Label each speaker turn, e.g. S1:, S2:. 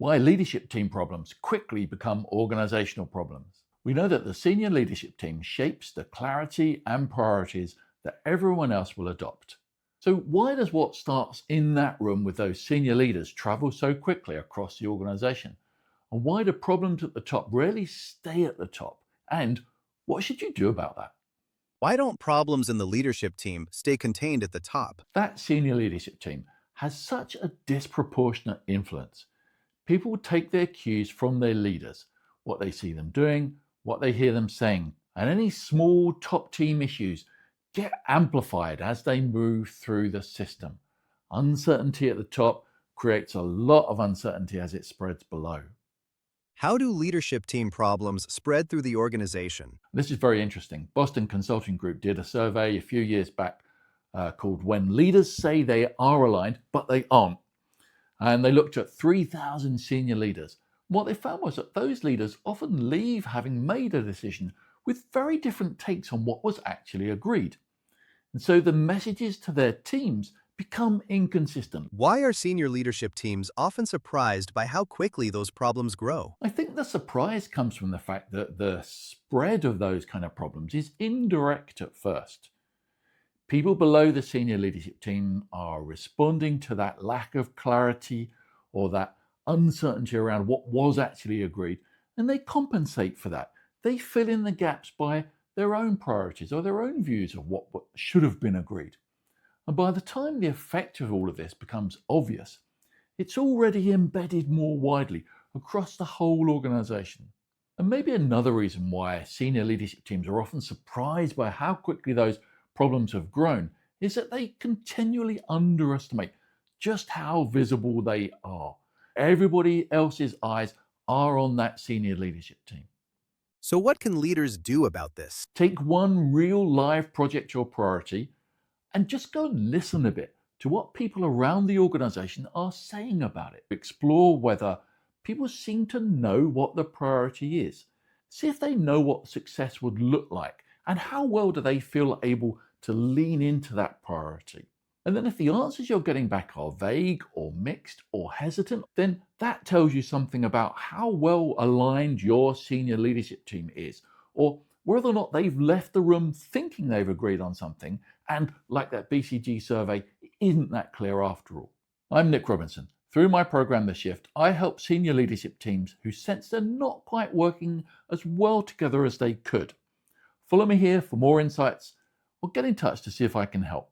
S1: Why leadership team problems quickly become organizational problems. We know that the senior leadership team shapes the clarity and priorities that everyone else will adopt. So why does what starts in that room with those senior leaders travel so quickly across the organization? And why do problems at the top rarely stay at the top? And what should you do about that?
S2: Why don't problems in the leadership team stay contained at the top?
S1: That senior leadership team has such a disproportionate influence. People take their cues from their leaders, what they see them doing, what they hear them saying, and any small top team issues get amplified as they move through the system. Uncertainty at the top creates a lot of uncertainty as it spreads below.
S2: How do leadership team problems spread through the organization?
S1: This is very interesting. Boston Consulting Group did a survey a few years back called When Leaders Say They Are Aligned, but They Aren't. And they looked at 3,000 senior leaders. What they found was that those leaders often leave having made a decision with very different takes on what was actually agreed. And so the messages to their teams become inconsistent.
S2: Why are senior leadership teams often surprised by how quickly those problems grow?
S1: I think the surprise comes from the fact that the spread of those kind of problems is indirect at first. People below the senior leadership team are responding to that lack of clarity or that uncertainty around what was actually agreed, and they compensate for that. They fill in the gaps by their own priorities or their own views of what should have been agreed. And by the time the effect of all of this becomes obvious, it's already embedded more widely across the whole organization. And maybe another reason why senior leadership teams are often surprised by how quickly those problems have grown is that they continually underestimate just how visible they are. Everybody else's eyes are on that senior leadership team.
S2: So what can leaders do about this?
S1: Take one real live project or priority and just go and listen a bit to what people around the organization are saying about it. Explore whether people seem to know what the priority is. See if they know what success would look like and how well do they feel able to lean into that priority. And then if the answers you're getting back are vague or mixed or hesitant, then that tells you something about how well aligned your senior leadership team is, or whether or not they've left the room thinking they've agreed on something, and like that BCG survey, it isn't that clear after all. I'm Nick Robinson. Through my program The Shift, I help senior leadership teams who sense they're not quite working as well together as they could. Follow me here for more insights or get in touch to see if I can help.